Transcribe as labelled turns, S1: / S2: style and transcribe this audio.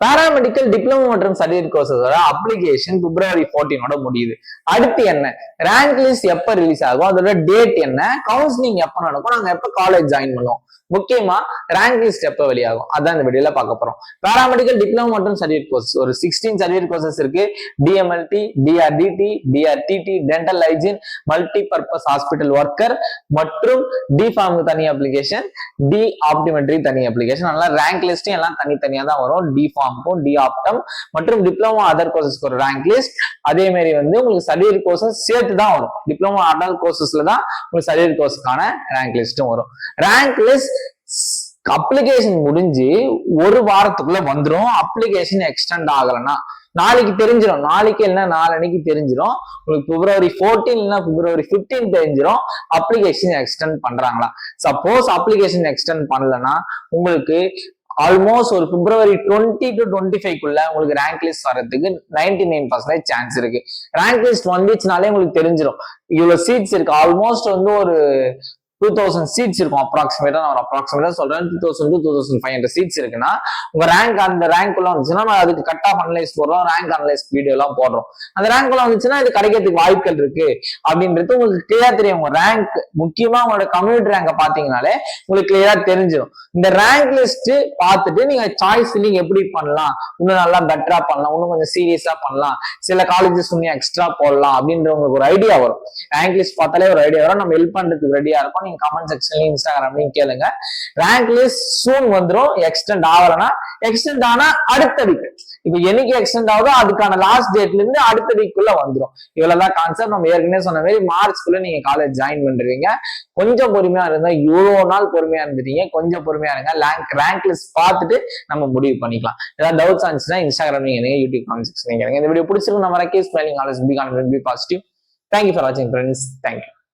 S1: Paramedical diploma மற்றும் certificate கோர்ஸஸோட application February 14 முடியுது. அடுத்து என்ன, ரேங்க் லிஸ்ட் எப்ப ரிலீஸ் ஆகும், அதோட டேட் என்ன, கவுன்சிலிங் எப்ப நடக்கும், நாங்க எப்ப காலேஜ் ஜாயின் பண்ணுவோம், முக்கியமா ரேங்க் லிஸ்ட் எப்ப வெளியாகும், அதான் இந்த வீடியோல பார்க்க போறோம். பாராமெடிக்கல் டிப்ளமோ மற்றும் சர்டிஃபிகேட் கோர்ஸ் ஒரு 16 சர்டிஃபிகேட் கோர்சஸ் இருக்கு. DMLT, DRDT, DRTT, dental hygiene, multi purpose hospital worker மற்றும் DPharm தனி அப்ளிகேஷன், டி ஆப்டிமெட்ரி தனி அப்ளிகேஷன். அதனால ரேங்க் லிஸ்ட் எல்லாம் தனித்தனியா தான் வரும். DPharmக்கும் DOptum மற்றும் டிப்ளமோ அதர் கோர்சஸ்க்கு ஒரு ரேங்க் லிஸ்ட், அதே மாதிரி உங்களுக்கு சர்டிஃபிகேட் கோர்சஸ் சேர்த்து தான் வரும். டிப்ளமோ அதர் கோர்சஸ்ல தான் உங்களுக்கு சர்டிஃபிகேட் கோர்ஸ்க்கான ரேங்க் லிஸ்டும் வரும். ரேங்க் லிஸ்ட் அப்ளிகேஷன் முடிஞ்சு ஒரு வாரத்துக்குள்ள வந்துடும். அப்ளிகேஷன் எக்ஸ்டெண்ட் ஆகலன்னா நாளைக்கு தெரிஞ்சிடும், நாளைக்கு இல்லைன்னா நாளன்னைக்கு தெரிஞ்சிடும். உங்களுக்கு February 14 இல்லைன்னா February 15 தெரிஞ்சிடும் அப்ளிகேஷன் எக்ஸ்டெண்ட் பண்றாங்களா. சப்போஸ் அப்ளிகேஷன் எக்ஸ்டெண்ட் பண்ணலன்னா உங்களுக்கு ஆல்மோஸ்ட் ஒரு February 20 to 25 உங்களுக்கு ரேங்க் லிஸ்ட் வர்றதுக்கு 99% சான்ஸ் இருக்கு. ரேங்க் லிஸ்ட் வந்துச்சுனாலே உங்களுக்கு தெரிஞ்சிடும் இவ்வளவு சீட்ஸ் இருக்கு. ஆல்மோஸ்ட் ஒரு 2000 சீட்ஸ் இருக்கும். அப்ராக்சிமேட்டா நான் அப்ராக்சிமேட்டா சொல்றேன், 2000 to 2500 சீட்ஸ் இருக்குன்னா உங்க ரேங்க் அந்த ரேங்க் உள்ள வந்துச்சுன்னா நம்ம அதுக்கு கட் ஆஃப் அனலைஸ் போடுறோம், ரேங்க் அனலைஸ் வீடியோ எல்லாம் போடுறோம். அந்த ரேங்க் உள்ள வந்துச்சுன்னா இது கிடைக்கிறதுக்கு வாய்ப்புகள் இருக்கு அப்படின்றது உங்களுக்கு கிளியரா தெரியும். உங்க ரேங்க் முக்கியமா உங்களோட கம்யூனிட்டி ரேங்கை பாத்தீங்கன்னாலே உங்களுக்கு கிளியரா தெரிஞ்சிடும். இந்த ரேங்க் லிஸ்ட் பார்த்துட்டு நீங்க சாய்ஸ் ஃபில்லிங் எப்படி பண்ணலாம், இன்னும் நல்லா பெட்டரா பண்ணலாம், இன்னும் கொஞ்சம் சீரியஸா பண்ணலாம், சில காலேஜஸ் இன்னும் எக்ஸ்ட்ரா போடலாம் அப்படின்ற உங்களுக்கு ஒரு ஐடியா வரும். ரேங்க் லிஸ்ட் பார்த்தாலே ஒரு ஐடியா வரும். நம்ம ஹெல்ப் பண்றதுக்கு ரெடியா இருக்கும். நீங்க கமெண்ட் செக்ஷன்ல இன்ஸ்டாகிராம்லயும் கேளுங்க. ரேங்க் லிஸ்ட் சூன் வந்துடும். எக்ஸ்டெண்ட் ஆகலன்னா எக்ஸ்டெண்ட் ஆனா அடுத்த வீக், இப்ப என்னைக்கு எக்ஸ்டெண்ட் ஆகுதோ அதுக்கான லாஸ்ட் டேட்ல இருந்து அடுத்த வீக்குள்ள வந்துடும். இவ்வளவுதான் கான்செப்ட். நம்ம ஏற்கனவே சொன்ன மாதிரி மார்ச்க்குள்ள நீங்க காலேஜ் ஜாயின் பண்றீங்க. கொஞ்சம் பொறுமையா இருந்தா, இவ்வளவு நாள் பொறுமையா இருந்துட்டீங்க, கொஞ்சம் பொறுமையா இருங்க. ரேங்க் லிஸ்ட் பார்த்துட்டு நம்ம முடிவு பண்ணிக்கலாம். ஏதாவது டவுட்ஸ் இருந்துச்சுன்னா இன்ஸ்டாகிராம் நீங்க யூடியூப் கமெண்ட் செக்ஷன் கேளுங்க. இந்த வீடியோ பிடிச்சிருக்கு நம்ம smiling always be confident, be positive. Thank you for watching, friends. Thank you.